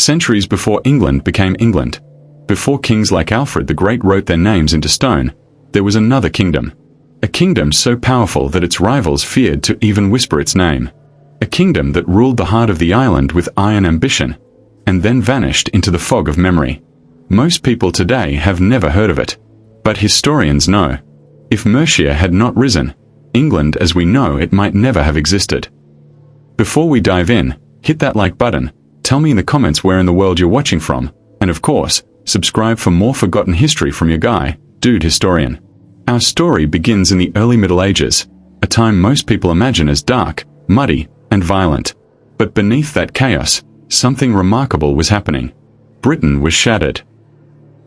Centuries before England became England, before kings like Alfred the Great wrote their names into stone, there was another kingdom. A kingdom so powerful that its rivals feared to even whisper its name. A kingdom that ruled the heart of the island with iron ambition, and then vanished into the fog of memory. Most people today have never heard of it. But historians know. If Mercia had not risen, England as we know it might never have existed. Before we dive in, hit that like button, tell me in the comments where in the world you're watching from, and of course, subscribe for more forgotten history from your guy, Dude Historian. Our story begins in the early Middle Ages, a time most people imagine as dark, muddy, and violent. But beneath that chaos, something remarkable was happening. Britain was shattered.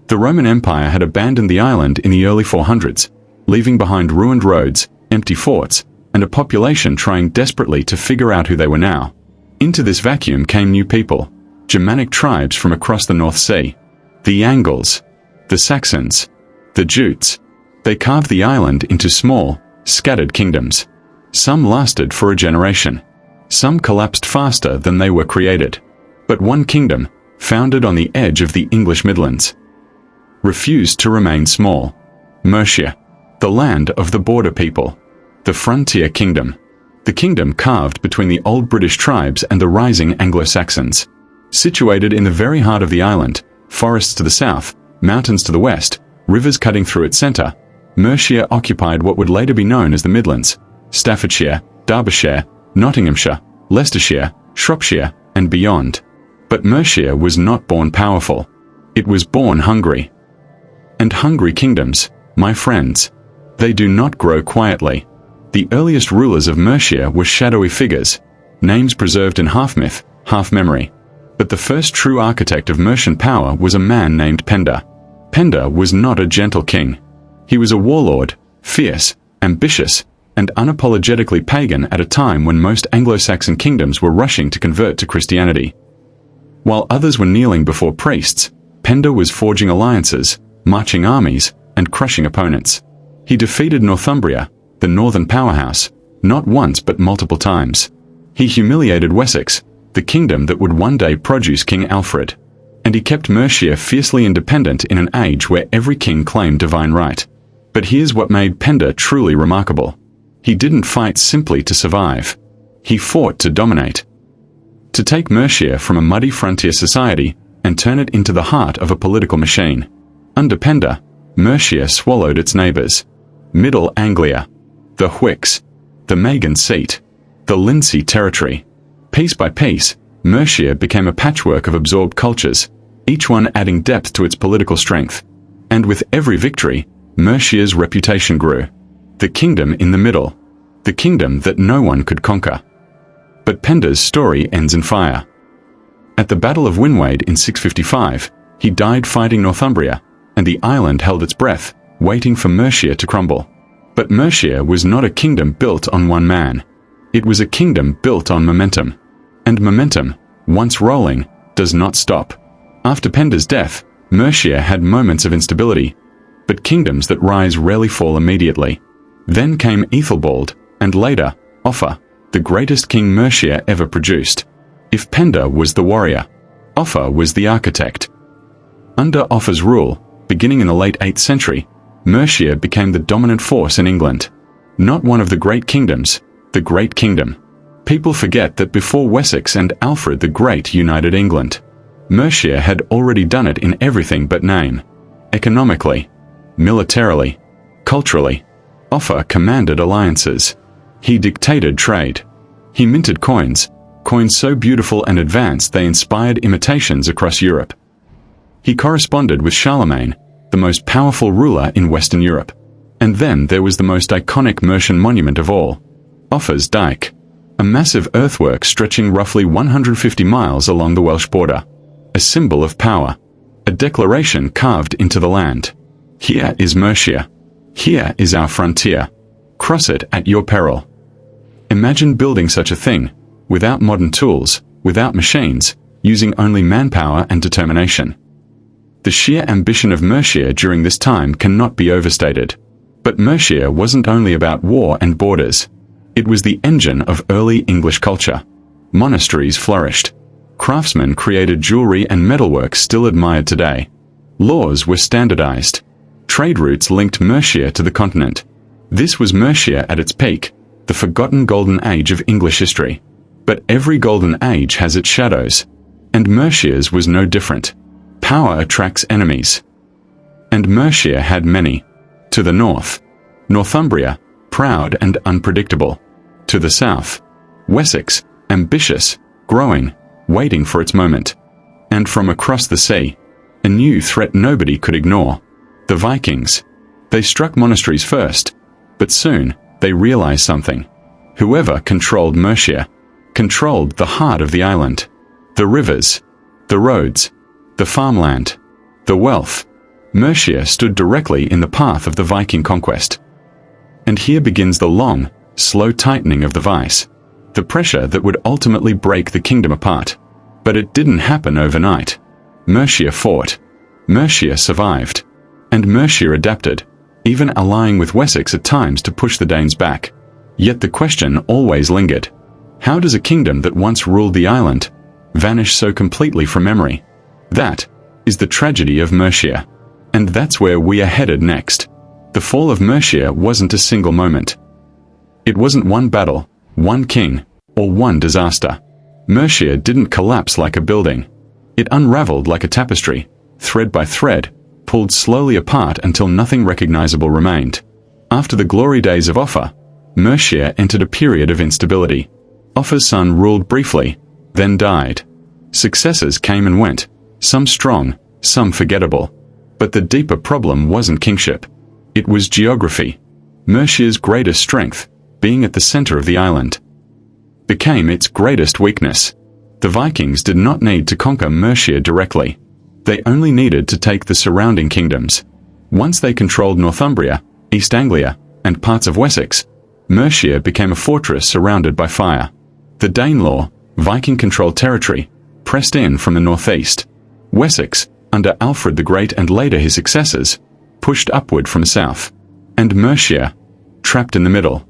The Roman Empire had abandoned the island in the early 400s, leaving behind ruined roads, empty forts, and a population trying desperately to figure out who they were now. Into this vacuum came new people, Germanic tribes from across the North Sea. The Angles, the Saxons, the Jutes. They carved the island into small, scattered kingdoms. Some lasted for a generation. Some collapsed faster than they were created. But one kingdom, founded on the edge of the English Midlands, refused to remain small. Mercia, the land of the border people. The frontier kingdom. The kingdom carved between the old British tribes and the rising Anglo-Saxons. Situated in the very heart of the island, forests to the south, mountains to the west, rivers cutting through its centre, Mercia occupied what would later be known as the Midlands, Staffordshire, Derbyshire, Nottinghamshire, Leicestershire, Shropshire, and beyond. But Mercia was not born powerful. It was born hungry. And hungry kingdoms, my friends, they do not grow quietly. The earliest rulers of Mercia were shadowy figures, names preserved in half myth, half memory. But the first true architect of Mercian power was a man named Penda. Penda was not a gentle king. He was a warlord, fierce, ambitious, and unapologetically pagan at a time when most Anglo-Saxon kingdoms were rushing to convert to Christianity. While others were kneeling before priests, Penda was forging alliances, marching armies, and crushing opponents. He defeated Northumbria, the northern powerhouse, not once but multiple times. He humiliated Wessex, the kingdom that would one day produce King Alfred. And he kept Mercia fiercely independent in an age where every king claimed divine right. But here's what made Penda truly remarkable. He didn't fight simply to survive. He fought to dominate. To take Mercia from a muddy frontier society and turn it into the heart of a political machine. Under Penda, Mercia swallowed its neighbours. Middle Anglia, the Hwicks, the Magan seat, the Lindsey territory. Piece by piece, Mercia became a patchwork of absorbed cultures, each one adding depth to its political strength. And with every victory, Mercia's reputation grew. The kingdom in the middle. The kingdom that no one could conquer. But Penda's story ends in fire. At the Battle of Winwade in 655, he died fighting Northumbria, and the island held its breath, waiting for Mercia to crumble. But Mercia was not a kingdom built on one man. It was a kingdom built on momentum. And momentum, once rolling, does not stop. After Penda's death, Mercia had moments of instability, but kingdoms that rise rarely fall immediately. Then came Æthelflæd, and later, Offa, the greatest king Mercia ever produced. If Penda was the warrior, Offa was the architect. Under Offa's rule, beginning in the late 8th century, Mercia became the dominant force in England. Not one of the great kingdoms, the Great Kingdom. People forget that before Wessex and Alfred the Great united England, Mercia had already done it in everything but name. Economically, militarily, culturally, Offa commanded alliances. He dictated trade. He minted coins so beautiful and advanced they inspired imitations across Europe. He corresponded with Charlemagne, the most powerful ruler in Western Europe. And then there was the most iconic Mercian monument of all, Offa's Dyke, a massive earthwork stretching roughly 150 miles along the Welsh border. A symbol of power, a declaration carved into the land. Here is Mercia. Here is our frontier. Cross it at your peril. Imagine building such a thing, without modern tools, without machines, using only manpower and determination. The sheer ambition of Mercia during this time cannot be overstated. But Mercia wasn't only about war and borders. It was the engine of early English culture. Monasteries flourished. Craftsmen created jewelry and metalwork still admired today. Laws were standardized. Trade routes linked Mercia to the continent. This was Mercia at its peak, the forgotten golden age of English history. But every golden age has its shadows. And Mercia's was no different. Power attracts enemies. And Mercia had many. To the north, Northumbria, proud and unpredictable. To the south, Wessex, ambitious, growing, waiting for its moment. And from across the sea, a new threat nobody could ignore. The Vikings. They struck monasteries first, but soon they realized something. Whoever controlled Mercia controlled the heart of the island. The rivers, the roads, the farmland, the wealth. Mercia stood directly in the path of the Viking conquest. And here begins the long, slow tightening of the vice. The pressure that would ultimately break the kingdom apart. But it didn't happen overnight. Mercia fought. Mercia survived. And Mercia adapted, even allying with Wessex at times to push the Danes back. Yet the question always lingered. How does a kingdom that once ruled the island vanish so completely from memory? That is the tragedy of Mercia. And that's where we are headed next. The fall of Mercia wasn't a single moment. It wasn't one battle, one king, or one disaster. Mercia didn't collapse like a building. It unraveled like a tapestry, thread by thread, pulled slowly apart until nothing recognizable remained. After the glory days of Offa, Mercia entered a period of instability. Offa's son ruled briefly, then died. Successors came and went, some strong, some forgettable. But the deeper problem wasn't kingship. It was geography. Mercia's greatest strength, being at the center of the island, became its greatest weakness. The Vikings did not need to conquer Mercia directly. They only needed to take the surrounding kingdoms. Once they controlled Northumbria, East Anglia, and parts of Wessex, Mercia became a fortress surrounded by fire. The Danelaw, Viking-controlled territory, pressed in from the northeast. Wessex, under Alfred the Great and later his successors, pushed upward from the south. And Mercia, trapped in the middle,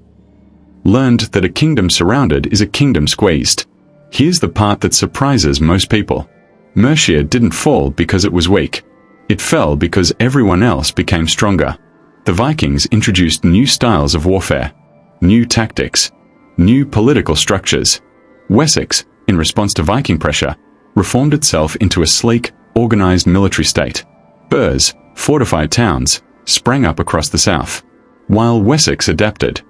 learned that a kingdom surrounded is a kingdom squeezed. Here's the part that surprises most people. Mercia didn't fall because it was weak. It fell because everyone else became stronger. The Vikings introduced new styles of warfare, new tactics, new political structures. Wessex, in response to Viking pressure, reformed itself into a sleek, organized military state. Burhs, fortified towns, sprang up across the south. While Wessex adapted,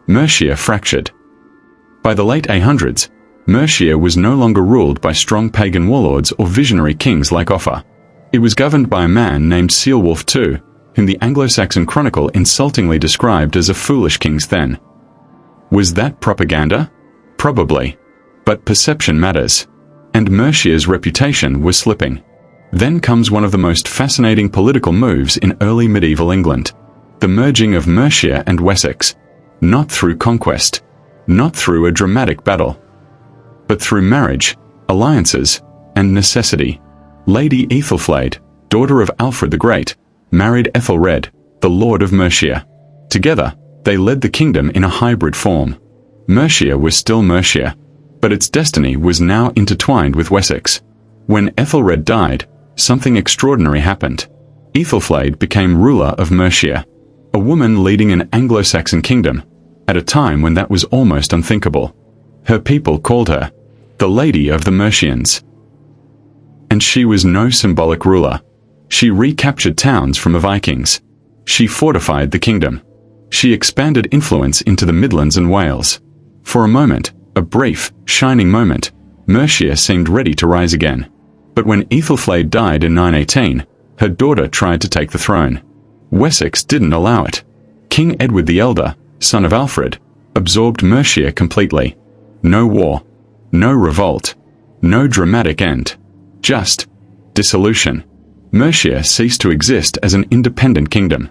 Mercia fractured. By the late 800s, Mercia was no longer ruled by strong pagan warlords or visionary kings like Offa. It was governed by a man named Ceolwulf II, whom the Anglo-Saxon Chronicle insultingly described as a foolish king's then. Was that propaganda? Probably. But perception matters. And Mercia's reputation was slipping. Then comes one of the most fascinating political moves in early medieval England. The merging of Mercia and Wessex. Not through conquest. Not through a dramatic battle. But through marriage, alliances, and necessity. Lady Æthelflæd, daughter of Alfred the Great, married Æthelred, the Lord of Mercia. Together, they led the kingdom in a hybrid form. Mercia was still Mercia, but its destiny was now intertwined with Wessex. When Æthelred died, something extraordinary happened. Æthelflæd became ruler of Mercia, a woman leading an Anglo-Saxon kingdom, at a time when that was almost unthinkable. Her people called her the Lady of the Mercians. And she was no symbolic ruler. She recaptured towns from the Vikings. She fortified the kingdom. She expanded influence into the Midlands and Wales. For a moment, a brief, shining moment, Mercia seemed ready to rise again. But when Æthelflæd died in 918, her daughter tried to take the throne. Wessex didn't allow it. King Edward the Elder, son of Alfred, absorbed Mercia completely. No war, no revolt, no dramatic end. Just dissolution. Mercia ceased to exist as an independent kingdom.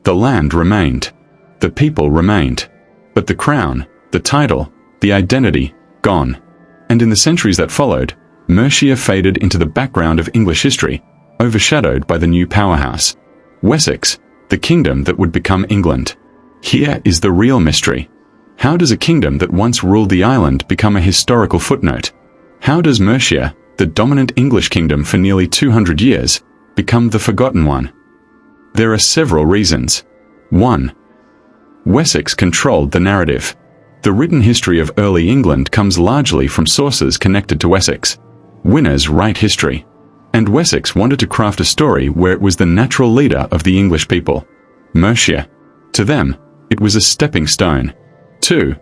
The land remained. The people remained. But the crown, the title, the identity, gone. And in the centuries that followed, Mercia faded into the background of English history, overshadowed by the new powerhouse. Wessex, the kingdom that would become England. Here is the real mystery. How does a kingdom that once ruled the island become a historical footnote? How does Mercia, the dominant English kingdom for nearly 200 years, become the forgotten one? There are several reasons. 1. Wessex controlled the narrative. The written history of early England comes largely from sources connected to Wessex. Winners write history. And Wessex wanted to craft a story where it was the natural leader of the English people. Mercia. To them, it was a stepping stone. 2.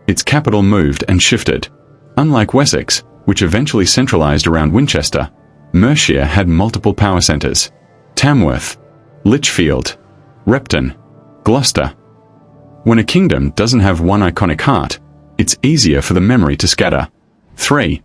Its capital moved and shifted. Unlike Wessex, which eventually centralized around Winchester, Mercia had multiple power centers. Tamworth, Lichfield, Repton, Gloucester. When a kingdom doesn't have one iconic heart, it's easier for the memory to scatter. 3.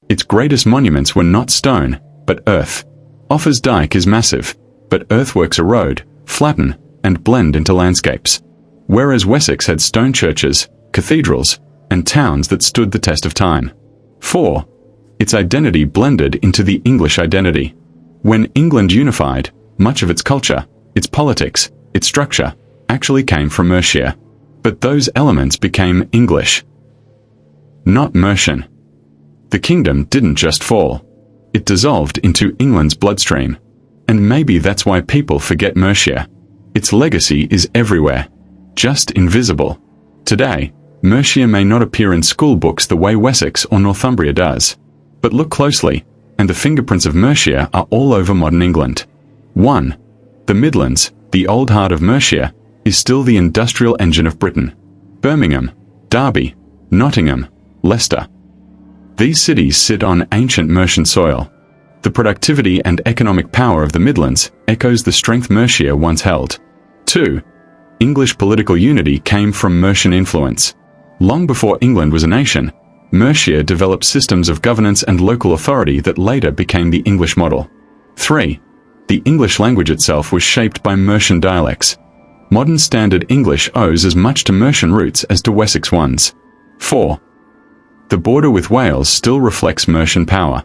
Its greatest monuments were not stone, but earth. Offa's Dyke is massive, but earthworks erode, flatten, and blend into landscapes. Whereas Wessex had stone churches, cathedrals, and towns that stood the test of time. 4. Its identity blended into the English identity. When England unified, much of its culture, its politics, its structure, actually came from Mercia. But those elements became English, not Mercian. The kingdom didn't just fall. It dissolved into England's bloodstream. And maybe that's why people forget Mercia. Its legacy is everywhere, just invisible. Today, Mercia may not appear in school books the way Wessex or Northumbria does. But look closely, and the fingerprints of Mercia are all over modern England. 1. The Midlands, the old heart of Mercia, is still the industrial engine of Britain. Birmingham, Derby, Nottingham, Leicester. These cities sit on ancient Mercian soil. The productivity and economic power of the Midlands echoes the strength Mercia once held. 2. English political unity came from Mercian influence. Long before England was a nation, Mercia developed systems of governance and local authority that later became the English model. 3. The English language itself was shaped by Mercian dialects. Modern Standard English owes as much to Mercian roots as to Wessex ones. 4. The border with Wales still reflects Mercian power.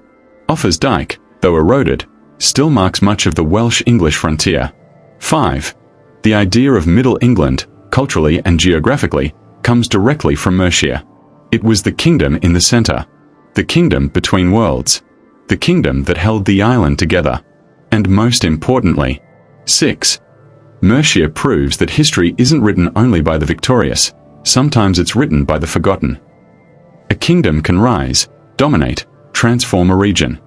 Offa's Dyke, though eroded, still marks much of the Welsh-English frontier. 5. The idea of Middle England, culturally and geographically, comes directly from Mercia. It was the kingdom in the center. The kingdom between worlds. The kingdom that held the island together. And most importantly, 6. Mercia proves that history isn't written only by the victorious, sometimes it's written by the forgotten. A kingdom can rise, dominate, transform a region,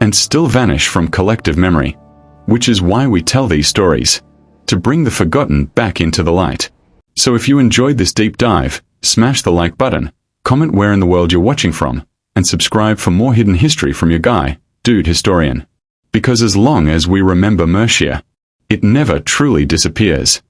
and still vanish from collective memory. Which is why we tell these stories, to bring the forgotten back into the light. So if you enjoyed this deep dive, smash the like button, comment where in the world you're watching from, and subscribe for more hidden history from your guy, Dude Historian. Because as long as we remember Mercia, it never truly disappears.